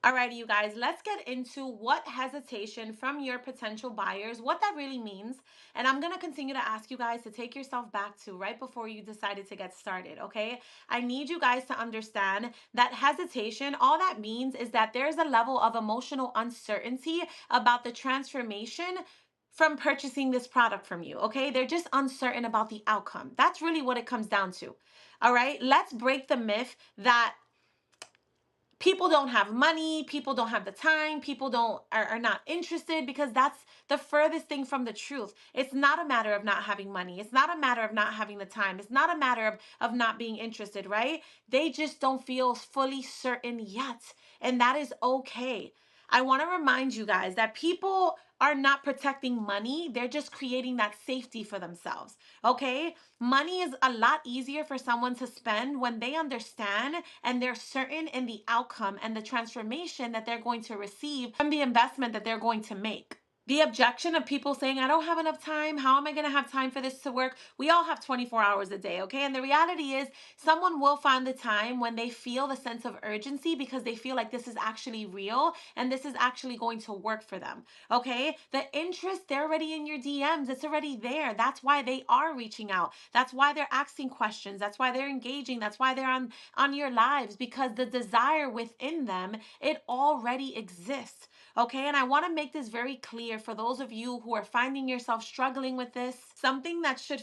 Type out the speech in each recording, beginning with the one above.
Alrighty, you guys, let's get into what hesitation from your potential buyers, what that really means. And I'm going to continue to ask you guys to take yourself back to right before you decided to get started, okay? I need you guys to understand that hesitation, all that means is that there's a level of emotional uncertainty about the transformation from purchasing this product from you, okay? They're just uncertain about the outcome. That's really what it comes down to. All right, let's break the myth that people don't have money, people don't have the time, people don't are not interested, because that's the furthest thing from the truth. It's not a matter of not having money, it's not a matter of not having the time, it's not a matter of not being interested, right? They just don't feel fully certain yet, and that is okay. I want to remind you guys that people are not protecting money, they're just creating that safety for themselves. Okay, money is a lot easier for someone to spend when they understand and they're certain in the outcome and the transformation that they're going to receive from the investment that they're going to make. The objection of people saying, I don't have enough time. How am I going to have time for this to work? We all have 24 hours a day, okay? And the reality is, someone will find the time when they feel the sense of urgency because they feel like this is actually real and this is actually going to work for them, okay? The interest, they're already in your DMs. It's already there. That's why they are reaching out. That's why they're asking questions. That's why they're engaging. That's why they're on your lives, because the desire within them, it already exists. Okay, and I want to make this very clear for those of you who are finding yourself struggling with this. Something that should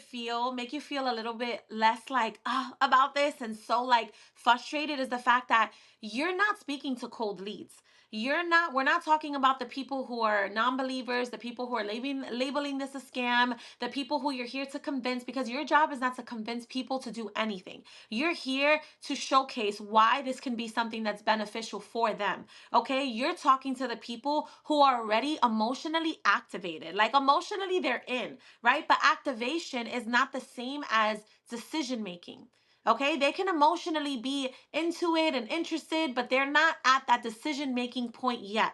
make you feel a little bit less like about this and so like frustrated is the fact that you're not speaking to cold leads. We're not talking about the people who are non-believers, the people who are labeling this a scam, the people who you're here to convince, because your job is not to convince people to do anything. You're here to showcase why this can be something that's beneficial for them. Okay, you're talking to the people who are already emotionally activated. Like emotionally, they're in, right? But activation is not the same as decision making. Okay, they can emotionally be into it and interested, but they're not at that decision making point yet.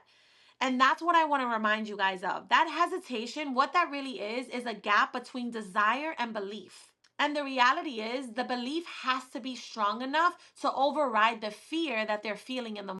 And that's what I want to remind you guys of. That hesitation, what that really is a gap between desire and belief. And the reality is, the belief has to be strong enough to override the fear that they're feeling in the